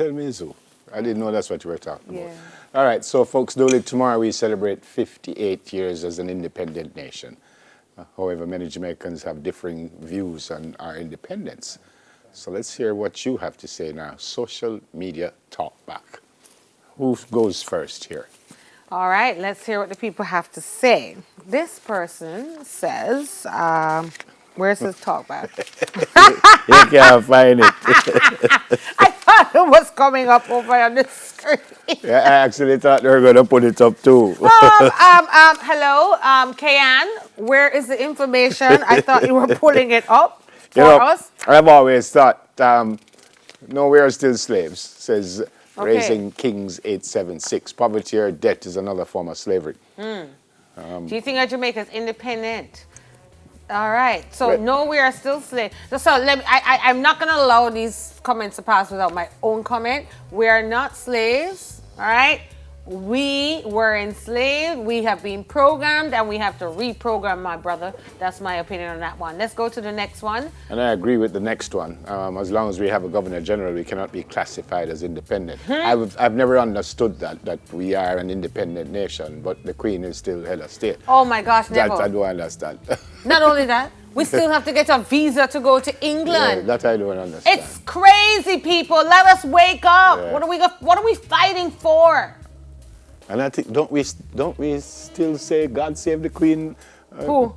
Tell me so. I didn't know that's what you were talking about. Yeah. All right, so folks, Dolly, tomorrow we celebrate 58 years as an independent nation. However, many Jamaicans have differing views on our independence. So let's hear what you have to say now. Social media talk back. Who goes first here? All right, let's hear what the people have to say. This person says, where's his talk back? You can't find it. I thought it was coming up over on the screen. Yeah, I actually thought they were going to put it up too. Hello, Kayan, where is the information? I thought you were pulling it up for us. I've always thought, no, we are still slaves, says Raising Kings 876. Poverty or debt is another form of slavery. Do you think Jamaica is independent? All right. So no, we are still slaves. So let me. I'm not going to allow these comments to pass without my own comment. We are not slaves. All right. We were enslaved. We have been programmed, and we have to reprogram, my brother. That's my opinion on that one. Let's go to the next one. And I agree with the next one. As long as we have a governor general, we cannot be classified as independent. I've never understood that we are an independent nation, but the Queen is still head of state. Oh my gosh, never. That I don't understand. Not only that, we still have to get a visa to go to England. Yeah, that I don't understand. It's crazy, people. Let us wake up. Yeah. What are we fighting for? And I think, don't we still say God save the Queen? Who?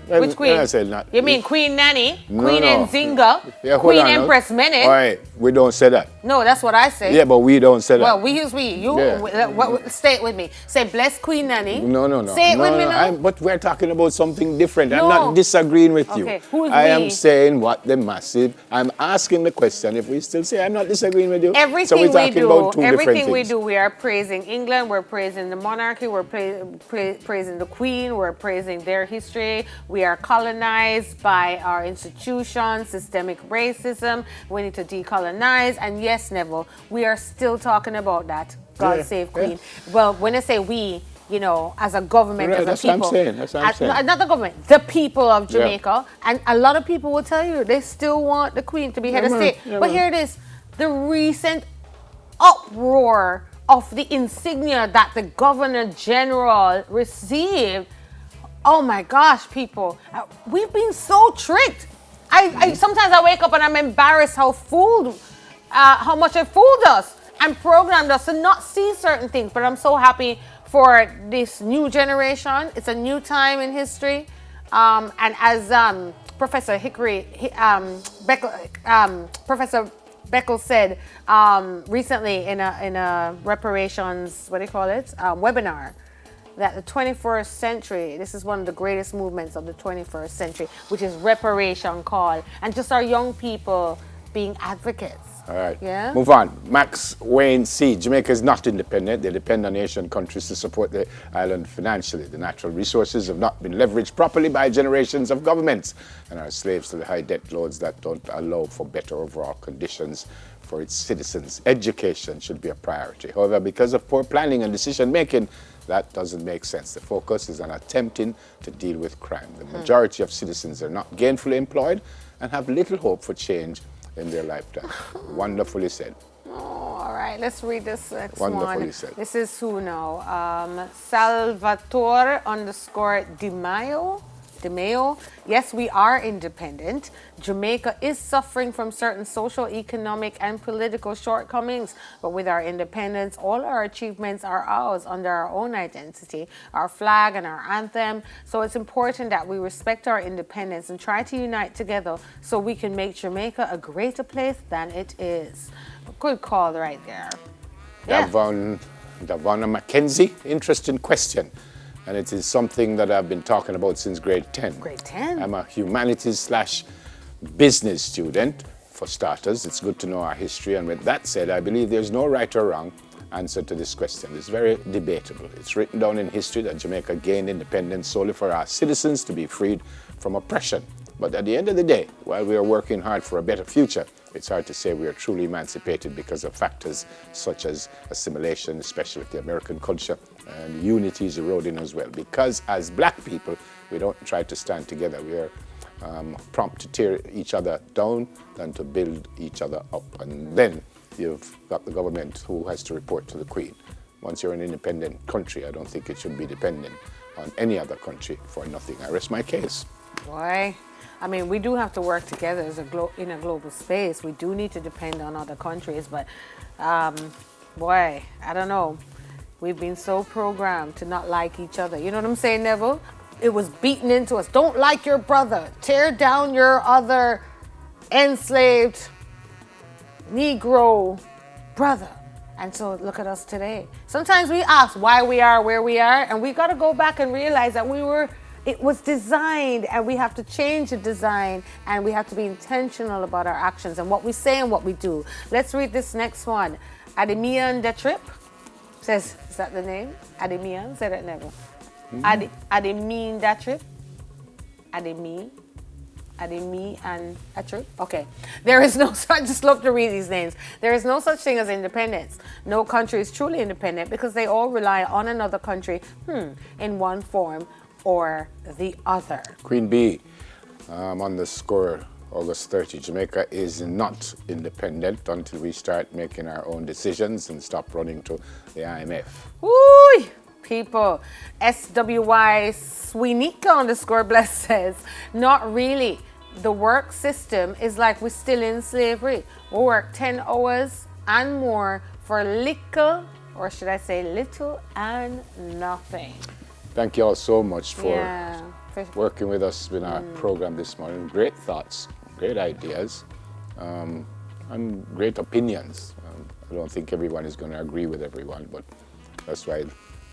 Which Queen? I said not. You mean Queen Nanny? No, Queen no. Nzinga? Yeah, Queen Empress Mene? All right, we don't say that. No, that's what I say. Yeah, but we don't say that. Well, we use we. You say it with me. Say bless Queen Nanny. No. Say it with me now. But we're talking about something different. No. I'm not disagreeing with you. Okay, who's I we? am saying what the massive. I'm asking the question. If we still say I'm not disagreeing with you, Everything so we're talking about two different everything we things. do, we are praising England, we're praising the monarchy, we're praising the Queen, we're praising their history. We are colonized by our institutions, systemic racism. We need to decolonize. And yes, Neville, we are still talking about that. God save Queen. Yeah. Well, when I say we, you know, as a government, Right, as a that's people. what I'm saying. That's what I'm saying. Not the government, the people of Jamaica. And a lot of people will tell you they still want the Queen to be head of state. But here it is. The recent uproar of the insignia that the Governor General received. Oh my gosh, people. We've been so tricked. I sometimes I wake up and I'm embarrassed how much it fooled us and programmed us to not see certain things. But I'm so happy for this new generation. It's a new time in history. And as Professor Professor Beckles said recently in a reparations, webinar, that the 21st century, this is one of the greatest movements of the 21st century, which is reparation call, and just our young people being advocates. All right. Yeah? Move on. Max Wayne C. Jamaica is not independent. They depend on Asian countries to support the island financially. The natural resources have not been leveraged properly by generations of governments and are slaves to the high debt loads that don't allow for better overall conditions for its citizens. Education should be a priority. However, because of poor planning and decision making, that doesn't make sense. The focus is on attempting to deal with crime. The majority of citizens are not gainfully employed and have little hope for change in their lifetime. Wonderfully said. Oh, all right, let's read this next Wonderfully one. said. This is who now? Salvatore De Mayo. Yes, we are independent. Jamaica is suffering from certain social, economic, and political shortcomings. But with our independence, all our achievements are ours under our own identity, our flag and our anthem. So it's important that we respect our independence and try to unite together so we can make Jamaica a greater place than it is. Good call right there. Yeah. Davonna Mackenzie, interesting question. And it is something that I've been talking about since grade 10. Grade 10? I'm a humanities/business student, for starters. It's good to know our history. And with that said, I believe there's no right or wrong answer to this question. It's very debatable. It's written down in history that Jamaica gained independence solely for our citizens to be freed from oppression. But at the end of the day, while we are working hard for a better future, it's hard to say we are truly emancipated because of factors such as assimilation, especially with the American culture, and unity is eroding as well. Because as black people, we don't try to stand together. We are prompt to tear each other down than to build each other up. And then you've got the government who has to report to the Queen. Once you're an independent country, I don't think it should be dependent on any other country for nothing. I rest my case. Boy, I mean, we do have to work together as in a global space. We do need to depend on other countries, but boy, I don't know. We've been so programmed to not like each other. You know what I'm saying, Neville? It was beaten into us. Don't like your brother. Tear down your other enslaved Negro brother. And so look at us today. Sometimes we ask why we are where we are, and we got to go back and realize that it was designed, and we have to change the design, and we have to be intentional about our actions and what we say and what we do. Let's read this next one. Ademian Detrip says, is that the name? Ademian? Say that never. Ademin Detrip. Ademi and Atrip. Okay. There is no such, I just love to read these names. There is no such thing as independence. No country is truly independent because they all rely on another country in one form or the other. Queen B, on the score, August 30. Jamaica is not independent until we start making our own decisions and stop running to the IMF. Woo! People, SWY Sweenika on the score bless says, not really. The work system is like we're still in slavery. We work 10 hours and more for little, or should I say little and nothing. Thank you all so much for working with us in our program this morning. Great thoughts, great ideas, and great opinions. I don't think everyone is going to agree with everyone, but that's why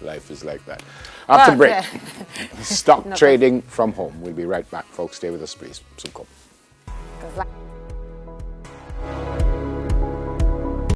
life is like that. After the break, stock trading from home. We'll be right back, folks. Stay with us, please. Soon come.